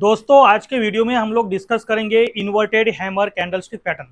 दोस्तों आज के वीडियो में हम लोग डिस्कस करेंगे इन्वर्टेड हैमर कैंडलस्टिक पैटर्न।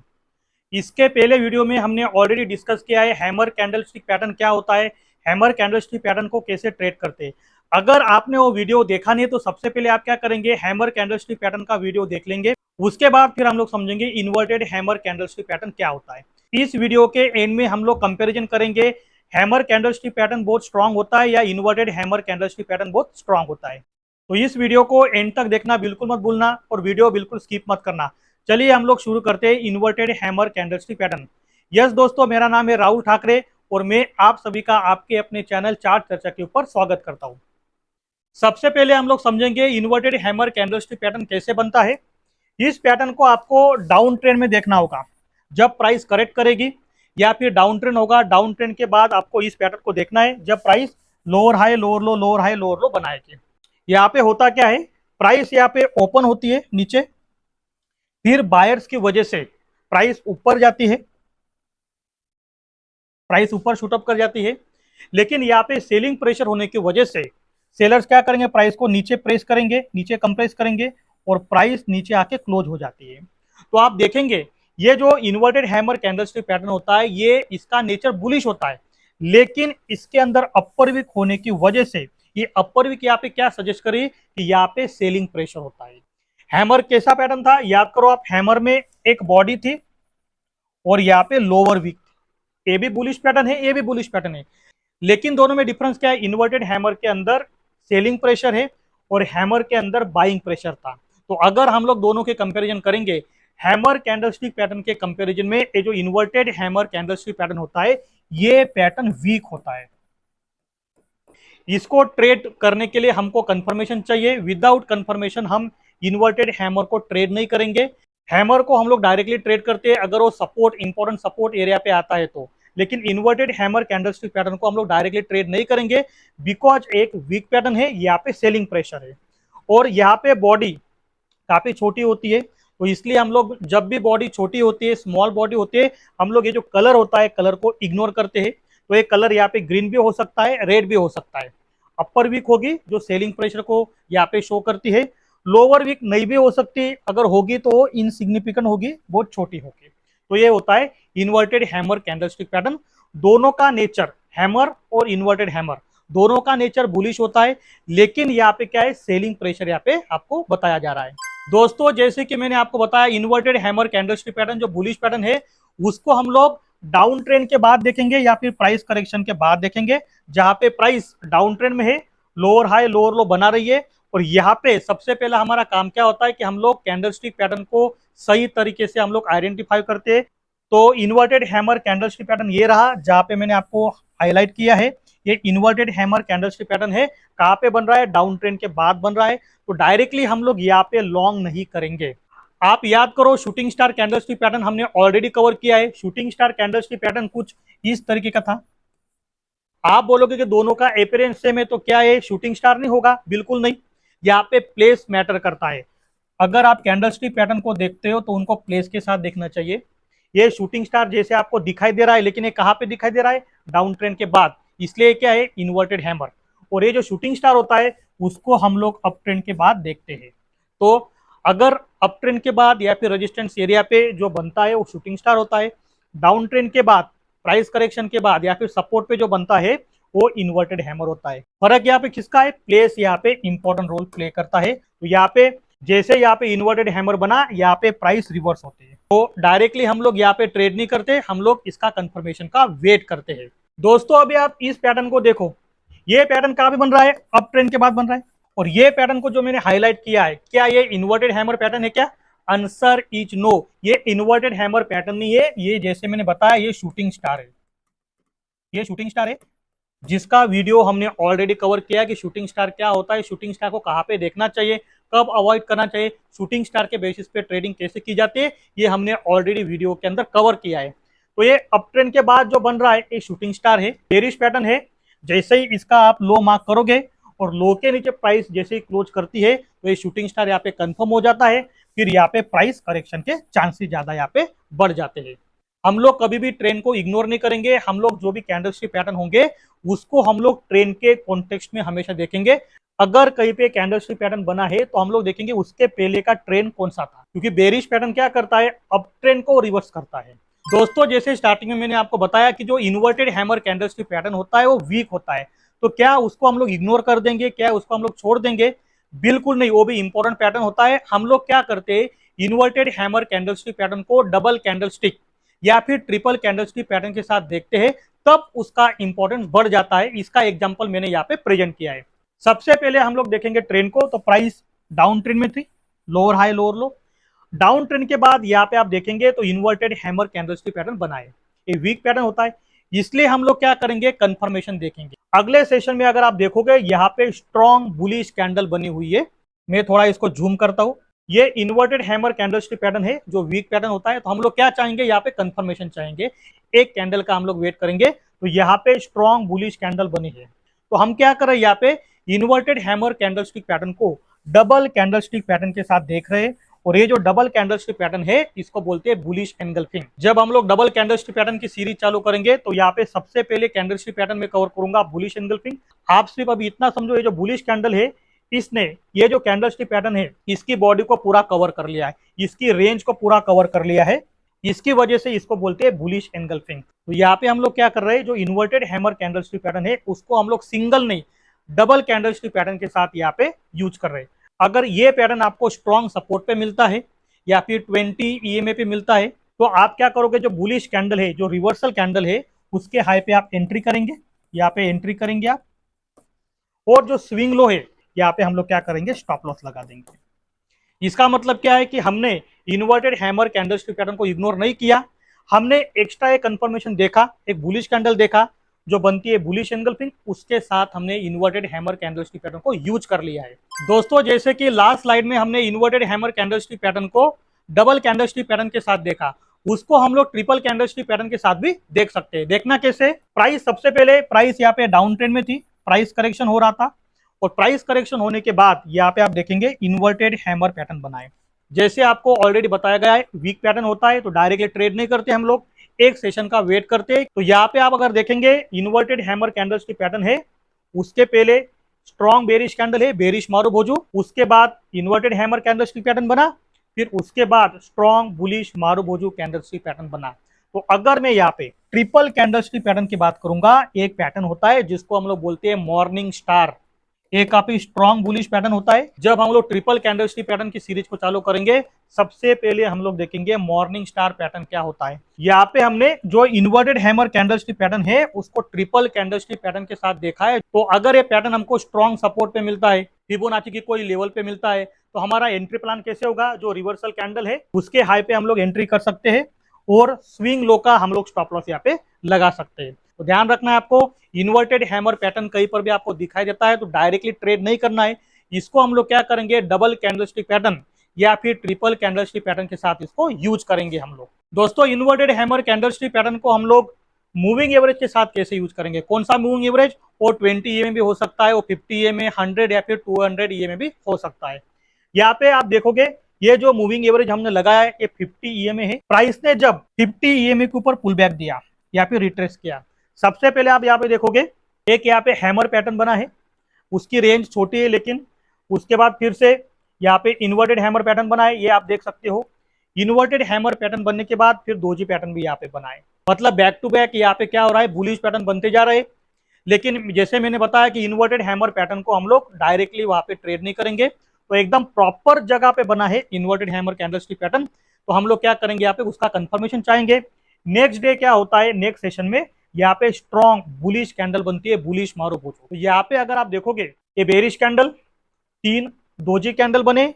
इसके पहले वीडियो में हमने ऑलरेडी डिस्कस किया है हैमर कैंडलस्टिक पैटर्न क्या होता है, हैमर कैंडलस्टिक पैटर्न को कैसे ट्रेड करते हैं। अगर आपने वो वीडियो देखा नहीं है तो सबसे पहले आप क्या करेंगे, हैमर कैंडलस्टिक पैटर्न का वीडियो देख लेंगे। उसके बाद फिर हम लोग समझेंगे इन्वर्टेड हैमर कैंडलस्टिक पैटर्न क्या होता है। इस वीडियो के एंड में हम लोग कंपेरिजन करेंगे हैमर कैंडलस्टिक पैटर्न बहुत स्ट्रांग होता है या इन्वर्टेड हैमर कैंडलस्टिक पैटर्न बहुत स्ट्रांग होता है। तो इस वीडियो को एंड तक देखना बिल्कुल मत भूलना और वीडियो बिल्कुल स्किप मत करना। चलिए हम लोग शुरू करते हैं inverted hammer candlestick pattern. Yes दोस्तों, मेरा नाम है राहुल ठाकरे और मैं आप सभी का आपके अपने चैनल चार्ट चर्चा के ऊपर स्वागत करता हूं। सबसे पहले हम लोग समझेंगे इन्वर्टेड हैमर कैंडलस्टिक पैटर्न कैसे बनता है। इस पैटर्न को आपको डाउन ट्रेंड में देखना होगा, जब प्राइस करेक्ट करेगी या फिर डाउन ट्रेंड होगा। डाउन ट्रेंड के बाद आपको इस पैटर्न को देखना है जब प्राइस लोअर हाई लोअर लो लोअर हाई लोअर लो बनाएगी। यहाँ पे होता क्या है, प्राइस यहाँ पे ओपन होती है नीचे, फिर बायर्स की वजह से प्राइस ऊपर जाती है, प्राइस ऊपर शूटअप कर जाती है। लेकिन यहाँ पे सेलिंग प्रेशर होने की वजह से सेलर्स क्या करेंगे, प्राइस को नीचे प्रेस करेंगे, नीचे कंप्रेस करेंगे और प्राइस नीचे आके क्लोज हो जाती है। तो आप देखेंगे ये जो इन्वर्टेड हैमर कैंडलस्टिक पैटर्न होता है ये इसका नेचर बुलिश होता है, लेकिन इसके अंदर अपर वीक होने की वजह से ये अपर वीक यहाँ पे क्या सजेस्ट करी कि यहाँ पे सेलिंग प्रेशर होता है। हैमर कैसा पैटर्न था, याद करो आप, हैमर में एक बॉडी थी और यहाँ पे लोअर वीक थी। ये भी बुलिश पैटर्न है, ये भी बुलिश पैटर्न है, लेकिन दोनों में डिफरेंस क्या है, इन्वर्टेड हैमर के अंदर सेलिंग प्रेशर है और हैमर के अंदर बाइंग प्रेशर था। तो अगर हम लोग दोनों के कंपैरिजन करेंगे हैमर कैंडलस्टिक पैटर्न के कंपैरिजन में ये जो इन्वर्टेड हैमर कैंडलस्टिक पैटर्न होता है ये पैटर्न वीक होता है। इसको ट्रेड करने के लिए हमको कंफर्मेशन चाहिए, विदाउट कंफर्मेशन हम इन्वर्टेड हैमर को ट्रेड नहीं करेंगे। हैमर को हम लोग डायरेक्टली ट्रेड करते हैं अगर वो सपोर्ट इंपॉर्टेंट सपोर्ट एरिया पे आता है तो, लेकिन इन्वर्टेड हैमर कैंडलस्टिक पैटर्न को हम लोग डायरेक्टली ट्रेड नहीं करेंगे बिकॉज एक वीक पैटर्न है, यहाँ पे सेलिंग प्रेशर है और यहाँ पे बॉडी काफी छोटी होती है। तो इसलिए हम लोग जब भी बॉडी छोटी होती है, स्मॉल बॉडी होती है, हम लोग ये जो कलर होता है कलर को इग्नोर करते हैं। तो ये कलर यहाँ पे ग्रीन भी हो सकता है, रेड भी हो सकता है। अपर वीक होगी जो सेलिंग प्रेशर को यहाँ पे शो करती है, लोअर वीक नहीं भी हो सकती, अगर होगी तो इनसिग्निफिकेंट होगी, बहुत छोटी होगी। तो ये होता है इन्वर्टेड हैमर कैंडलस्टिक पैटर्न। दोनों का नेचर, हैमर और इन्वर्टेड हैमर दोनों का नेचर बुलिश होता है, लेकिन यहाँ पे क्या है, सेलिंग प्रेशर यहाँ पे आपको बताया जा रहा है। दोस्तों जैसे कि मैंने आपको बताया इन्वर्टेड हैमर कैंडलस्टिक पैटर्न जो बुलिश पैटर्न है उसको हम लोग डाउन ट्रेंड के बाद देखेंगे या फिर प्राइस करेक्शन के बाद देखेंगे, जहां पे प्राइस डाउन ट्रेंड में है, लोअर हाई लोअर लो बना रही है। और यहाँ पे सबसे पहला हमारा काम क्या होता है कि हम लोग कैंडलस्टिक पैटर्न को सही तरीके से हम लोग आइडेंटिफाई करते हैं। तो इन्वर्टेड हैमर कैंडलस्टिक पैटर्न ये रहा जहां पे मैंने आपको हाईलाइट किया है, ये इन्वर्टेड हैमर कैंडलस्टिक पैटर्न है। कहाँ पे बन रहा है, डाउन ट्रेंड के बाद बन रहा है। तो डायरेक्टली हम लोग यहाँ पे लॉन्ग नहीं करेंगे। आप याद करो शूटिंग स्टार कैंडलस्टिक पैटर्न हमने ऑलरेडी कवर किया है। शूटिंग स्टार कैंडलस्टिक पैटर्न कुछ इस तरीके का था। आप बोलोगे कि दोनों का अपेरेंस सेम है तो क्या ये शूटिंग स्टार नहीं होगा, बिल्कुल नहीं। यहाँ पे प्लेस मैटर करता है। अगर आप कैंडलस्टिक पैटर्न को देखते हो तो उनको प्लेस के साथ देखना चाहिए। ये शूटिंग स्टार जैसे आपको दिखाई दे रहा है, लेकिन ये कहाँ पे दिखाई दे रहा है, डाउन ट्रेंड के बाद, इसलिए क्या है, इन्वर्टेड हैमर। और ये जो शूटिंग स्टार होता है उसको हम लोग अप ट्रेंड के बाद देखते हैं। तो अगर अप ट्रेंड के बाद या फिर रेजिस्टेंस एरिया पे जो बनता है वो शूटिंग स्टार होता है, डाउन ट्रेंड के बाद प्राइस करेक्शन के बाद या फिर सपोर्ट पे जो बनता है वो इन्वर्टेड हैमर होता है। फर्क यहाँ पे किसका है, प्लेस यहाँ पे इंपॉर्टेंट रोल प्ले करता है। तो यहाँ पे जैसे यहाँ पे इन्वर्टेड हैमर बना, यहाँ पे प्राइस रिवर्स होते हैं। तो डायरेक्टली हम लोग यहाँ पे ट्रेड नहीं करते, हम लोग इसका कंफर्मेशन का वेट करते हैं। दोस्तों अभी आप इस पैटर्न को देखो, ये पैटर्न कहाँ पे बन रहा है, अप ट्रेंड के बाद बन रहा है। और ये पैटर्न को जो मैंने हाईलाइट किया है, क्या ये इन्वर्टेड हैमर पैटर्न है क्या? आंसर इज नो, ये इन्वर्टेड हैमर पैटर्न नहीं है। ये जैसे मैंने बताया ये शूटिंग स्टार है, ये शूटिंग स्टार है जिसका वीडियो हमने ऑलरेडी कवर किया कि शूटिंग स्टार क्या होता है, शूटिंग स्टार को कहाँ पे देखना चाहिए, कब अवॉइड करना चाहिए, शूटिंग स्टार के बेसिस पे ट्रेडिंग कैसे की जाती है, ये हमने ऑलरेडी वीडियो के अंदर कवर किया है। तो ये अप ट्रेंड के बाद जो बन रहा है ये शूटिंग स्टार है, बेरिश पैटर्न है। जैसे ही इसका आप लो मार्क करोगे और लो के नीचे प्राइस जैसे ही क्लोज करती है तो ये शूटिंग स्टार यहाँ पे कंफर्म हो जाता है। फिर यहाँ पे प्राइस करेक्शन के चांसेस ज्यादा यहाँ पे बढ़ जाते हैं। हम लोग कभी भी ट्रेंड को इग्नोर नहीं करेंगे, हम लोग जो भी कैंडलस्टिक पैटर्न होंगे उसको हम लोग ट्रेंड के कॉन्टेक्स्ट में हमेशा देखेंगे। अगर कहीं पे कैंडलस्टिक पैटर्न बना है तो हम लोग देखेंगे उसके पहले का ट्रेंड कौन सा था, क्योंकि बेरिश पैटर्न क्या करता है, अप ट्रेंड को रिवर्स करता है। दोस्तों जैसे स्टार्टिंग में मैंने आपको बताया कि जो इन्वर्टेड हैमर कैंडलस्टिक पैटर्न होता है वो वीक होता है, तो क्या उसको हम लोग इग्नोर कर देंगे, क्या उसको हम लोग छोड़ देंगे? बिल्कुल नहीं, वो भी इंपॉर्टेंट पैटर्न होता है। हम लोग क्या करते हैं, इन्वर्टेड हैमर कैंडलस्टिक पैटर्न को डबल कैंडलस्टिक या फिर ट्रिपल कैंडलस्टिक पैटर्न के साथ देखते हैं, तब उसका इंपॉर्टेंस बढ़ जाता है। इसका एग्जांपल मैंने यहाँ पे प्रेजेंट किया है। सबसे पहले हम लोग देखेंगे ट्रेंड को, तो प्राइस डाउन ट्रेंड में थी, लोअर हाई लोअर लो। डाउन ट्रेंड के बाद यहाँ पे आप देखेंगे तो इन्वर्टेड हैमर कैंडलस्टिक पैटर्न बनाए, ये वीक पैटर्न होता है, इसलिए हम लोग क्या करेंगे, कंफर्मेशन देखेंगे। अगले सेशन में अगर आप देखोगे यहाँ पे स्ट्रॉन्ग बुलिश कैंडल बनी हुई है, मैं थोड़ा इसको जूम करता हूँ, ये इन्वर्टेड हैमर कैंडलस्टिक पैटर्न है जो वीक पैटर्न होता है। तो हम लोग क्या चाहेंगे, यहाँ पे कंफर्मेशन चाहेंगे, एक कैंडल का हम लोग वेट करेंगे। तो यहाँ पे स्ट्रॉन्ग बुलिश कैंडल बनी है, तो हम क्या कर रहे हैं, यहाँ पे इन्वर्टेड हैमर कैंडलस्टिक पैटर्न को डबल कैंडलस्टिक पैटर्न के साथ देख रहे हैं। और ये जो डबल कैंडलस्टिक पैटर्न है इसको बोलते हैं बुलिश एंगल्फिंग। जब हम लोग डबल कैंडलस्टिक पैटर्न की सीरीज चालू करेंगे तो यहाँ पे सबसे पहले कैंडलस्टिक पैटर्न में कवर करूंगा बुलिश एंगल्फिंग। आप सिर्फ अभी इतना समझो, ये जो बुलिश कैंडल है इसने ये जो कैंडलस्टिक पैटर्न है इसकी बॉडी को पूरा कवर कर लिया है, इसकी रेंज को पूरा कवर कर लिया है, इसकी वजह से इसको बोलते हैं बुलिश एंगल्फिंग। तो यहाँ पे हम लोग क्या कर रहे हैं, जो इन्वर्टेड हैमर कैंडलस्टिक पैटर्न है उसको हम लोग सिंगल नहीं डबल कैंडलस्टिक पैटर्न के साथ यहाँ पे यूज कर रहे हैं। अगर ये पैटर्न आपको स्ट्रॉन्ग सपोर्ट पे मिलता है या फिर 20 ईएमए पे मिलता है, तो आप क्या करोगे, जो बुलिश कैंडल है, जो रिवर्सल कैंडल है, उसके हाई पे आप एंट्री करेंगे, यहाँ पे एंट्री करेंगे आप, और जो स्विंग लो है यहाँ पे हम लोग क्या करेंगे, स्टॉप लॉस लगा देंगे। इसका मतलब क्या है कि हमने इन्वर्टेड हैमर कैंडलस्टिक पैटर्न को इग्नोर नहीं किया, हमने एक्स्ट्रा एक कंफर्मेशन देखा, एक बुलिश कैंडल देखा जो बनती है बुलिश एंगल्फिंग, उसके साथ हमने इन्वर्टेड हैमर कैंडलस्टिक पैटर्न को यूज कर लिया है। दोस्तों जैसे कि लास्ट स्लाइड में हमने इन्वर्टेड हैमर कैंडलस्टिक पैटर्न को डबल कैंडलस्टिक पैटर्न के साथ देखा, उसको हम लोग ट्रिपल कैंडलस्टिक पैटर्न के साथ भी देख सकते हैं। देखना कैसे, प्राइस सबसे पहले प्राइस यहाँ पे डाउन ट्रेंड में थी, प्राइस करेक्शन हो रहा था, और प्राइस करेक्शन होने के बाद यहाँ पे आप देखेंगे इन्वर्टेड हैमर पैटर्न बनाए। जैसे आपको ऑलरेडी बताया गया है, वीक पैटर्न होता है तो डायरेक्टली ट्रेड नहीं करते हम लोग, एक सेशन का वेट करते हैं। तो यहाँ पे आप अगर देखेंगे इन्वर्टेड हैमर कैंडलस्टिक पैटर्न है, उसके पहले स्ट्रॉन्ग बेरिश कैंडल है, बेरिश मारू भोजू, उसके बाद इन्वर्टेड हैमर कैंडलस्टिक पैटर्न बना, फिर उसके बाद स्ट्रॉन्ग बुलिश मारू भोजू कैंडलस्टिक पैटर्न बना। तो अगर मैं यहाँ पे ट्रिपल कैंडलस्टिक पैटर्न की बात करूंगा, एक पैटर्न होता है जिसको हम लोग बोलते हैं मॉर्निंग स्टार, एक काफी स्ट्रॉन्ग बुलिश पैटर्न होता है। जब हम लोग ट्रिपल कैंडलस्टिक पैटर्न की सीरीज को चालू करेंगे, सबसे पहले हम लोग देखेंगे मॉर्निंग स्टार पैटर्न क्या होता है। यहाँ पे हमने जो इन्वर्टेड हैमर कैंडलस्टिक पैटर्न है उसको ट्रिपल कैंडलस्टिक पैटर्न के साथ देखा है। तो अगर ये पैटर्न हमको स्ट्रॉन्ग सपोर्ट पे मिलता है, फिबोनाची की कोई लेवल पे मिलता है, तो हमारा एंट्री प्लान कैसे होगा, जो रिवर्सल कैंडल है उसके हाई पे हम लोग एंट्री कर सकते हैं, और स्विंग लो का हम लोग स्टॉप लॉस यहाँ पे लगा सकते हैं। तो ध्यान रखना है आपको, इन्वर्टेड हैमर पैटर्न कहीं पर भी आपको दिखाई देता है तो डायरेक्टली ट्रेड नहीं करना है, इसको हम लोग क्या करेंगे, डबल कैंडलस्टिक पैटर्न या फिर ट्रिपल कैंडलस्टिक पैटर्न के साथ इसको यूज करेंगे हम लोग। दोस्तों इन्वर्टेड हैमर कैंडलस्टिक पैटर्न को हम लोग मूविंग एवरेज के साथ कैसे यूज करेंगे, कौन सा मूविंग एवरेज, वो 20 ईएमए भी हो सकता है, वो 50 ईएमए, 100 या फिर 200 ईएमए भी हो सकता है। यहाँ पे आप देखोगे ये जो मूविंग एवरेज हमने लगाया है ये 50 ईएमए है। प्राइस ने जब 50 ईएमए के ऊपर पुल बैक दिया या फिर रिट्रेस किया, सबसे पहले आप यहाँ पे देखोगे एक यहाँ पे हैमर पैटर्न बना है, उसकी रेंज छोटी है, लेकिन उसके बाद फिर से यहाँ पे इन्वर्टेड हैमर पैटर्न बना है, ये आप देख सकते हो। इन्वर्टेड हैमर पैटर्न बनने के बाद फिर दोजी पैटर्न भी यहाँ पे बना है, मतलब बैक टू बैक यहाँ पे क्या हो रहा है, बुलिश पैटर्न बनते जा रहे हैं। लेकिन जैसे मैंने बताया कि इन्वर्टेड हैमर पैटर्न को हम लोग डायरेक्टली वहां पे ट्रेड नहीं करेंगे, तो एकदम प्रॉपर जगह पे बना है इन्वर्टेड हैमर कैंडलस्टिक पैटर्न, तो हम लोग क्या करेंगे, यहाँ पे उसका कंफर्मेशन चाहेंगे। नेक्स्ट डे क्या होता है, नेक्स्ट सेशन में यहाँ पे स्ट्रॉन्ग बुलिश कैंडल बनती है, बुलिश मारो बोझो। तो यहाँ पे अगर आप देखोगे ये बेरिश कैंडल, 3 दोजी कैंडल बने,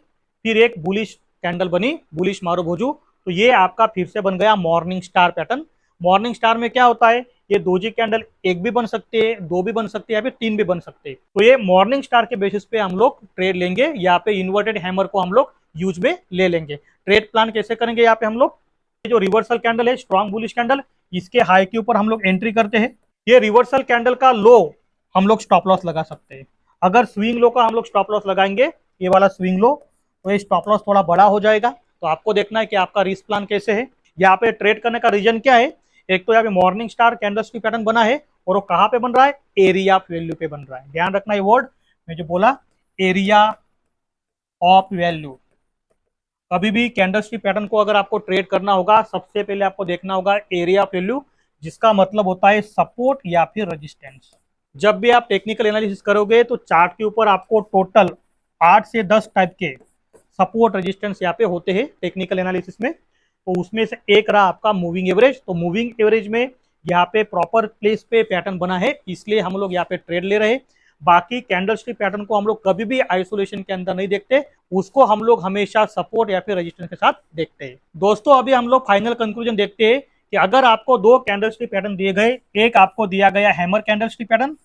फिर एक बुलिश कैंडल बनी, बुलिश मारो भोजू, तो ये आपका फिर से बन गया morning star pattern. Morning star में क्या होता है, ये दोजी कैंडल एक भी बन सकते हैं, दो भी बन सकते हैं, या फिर 3 भी बन सकते हैं। तो ये मॉर्निंग स्टार के बेसिस पे हम लोग ट्रेड लेंगे, यहाँ पे इन्वर्टेड हैमर को हम लोग यूज में ले लेंगे। ट्रेड प्लान कैसे करेंगे, यहाँ पे हम लोग जो रिवर्सल कैंडल है, स्ट्रॉन्ग बुलिश कैंडल, इसके हाई के ऊपर हम लोग एंट्री करते हैं। ये रिवर्सल कैंडल का लो हम लोग स्टॉप लॉस लगा सकते हैं। अगर स्विंग लो का हम लोग स्टॉप लॉस लगाएंगे, ये वाला स्विंग लो, तो ये स्टॉप लॉस थोड़ा बड़ा हो जाएगा। तो आपको देखना है कि आपका रिस्क प्लान कैसे है। यहाँ पे ट्रेड करने का रीजन क्या है, एक तो यहाँ पे मॉर्निंग स्टार कैंडलस्टिक पैटर्न बना है, और वो कहाँ पे बन रहा है, एरिया ऑफ वैल्यू पे बन रहा है। ध्यान रखना ये वर्ड मैं जो बोला, एरिया ऑफ वैल्यू। कभी भी कैंडलस्टिक पैटर्न को अगर आपको ट्रेड करना होगा, सबसे पहले आपको देखना होगा एरिया ऑफ वैल्यू, जिसका मतलब होता है सपोर्ट या फिर रेजिस्टेंस। जब भी आप टेक्निकल एनालिसिस करोगे तो चार्ट के ऊपर आपको टोटल 8 से 10 टाइप के सपोर्ट रेजिस्टेंस यहाँ पे होते हैं टेक्निकल एनालिसिस में। तो उसमें से एक रहा आपका मूविंग एवरेज। तो मूविंग एवरेज में यहाँ पे प्रॉपर प्लेस पे पैटर्न बना है, इसलिए हम लोग यहाँ पे ट्रेड ले रहे हैं। बाकी कैंडलस्टिक पैटर्न को हम लोग कभी भी आइसोलेशन के अंदर नहीं देखते, उसको हम लोग हमेशा सपोर्ट या फिर रेजिस्टेंस के साथ देखते हैं। दोस्तों अभी हम लोग फाइनल कंक्लूजन देखते हैं कि अगर आपको दो कैंडलस्टिक पैटर्न दिए गए, एक आपको दिया गया हैमर कैंडलस्टिक पैटर्न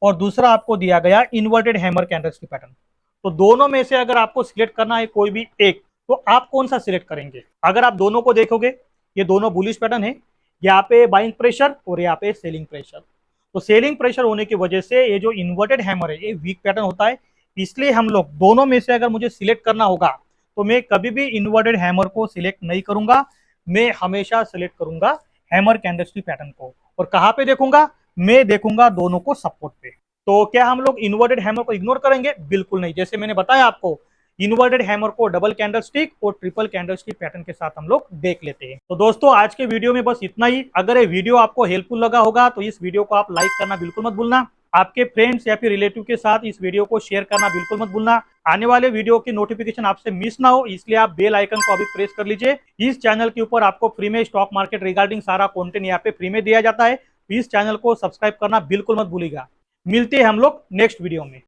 और दूसरा आपको दिया गया इन्वर्टेड हैमर कैंडलस्टिक पैटर्न, तो दोनों में से अगर आपको सिलेक्ट करना है कोई भी एक, तो आप कौन सा सिलेक्ट करेंगे? अगर आप दोनों को देखोगे, ये दोनों बुलिश पैटर्न है, यहाँ पे बाइंग प्रेशर और यहाँ पे सेलिंग प्रेशर। तो सेलिंग प्रेशर होने की वजह से ये जो इन्वर्टेड हैमर है ये वीक पैटर्न होता है, इसलिए हम लोग दोनों में से अगर मुझे सिलेक्ट करना होगा तो मैं कभी भी इन्वर्टेड हैमर को सिलेक्ट नहीं करूंगा, मैं हमेशा सिलेक्ट करूंगा हैमर कैंडलस्टिक पैटर्न को। और कहां पे देखूंगा? मैं देखूंगा दोनों को सपोर्ट पे। तो क्या हम लोग इन्वर्टेड हैमर को इग्नोर करेंगे? बिल्कुल नहीं। जैसे मैंने बताया आपको, इन्वर्टेड हैमर को डबल कैंडलस्टिक और ट्रिपल कैंडलस्टिक पैटर्न के साथ हम लोग देख लेते हैं। तो दोस्तों आज के वीडियो में बस इतना ही। अगर ये वीडियो आपको हेल्पफुल लगा होगा तो इस वीडियो को आप लाइक करना बिल्कुल मत भूलना। आपके फ्रेंड्स या फिर रिलेटिव के साथ इस वीडियो को शेयर करना बिल्कुल मत भूलना। आने वाले वीडियो की नोटिफिकेशन आपसे मिस ना हो, इसलिए आप बेल आइकन को अभी प्रेस कर लीजिए। इस चैनल के ऊपर आपको फ्री में स्टॉक मार्केट रिगार्डिंग सारा कंटेंट यहाँ पे फ्री में दिया जाता है। इस चैनल को सब्सक्राइब करना बिल्कुल मत भूलिएगा। मिलते हैं हम लोग नेक्स्ट वीडियो में।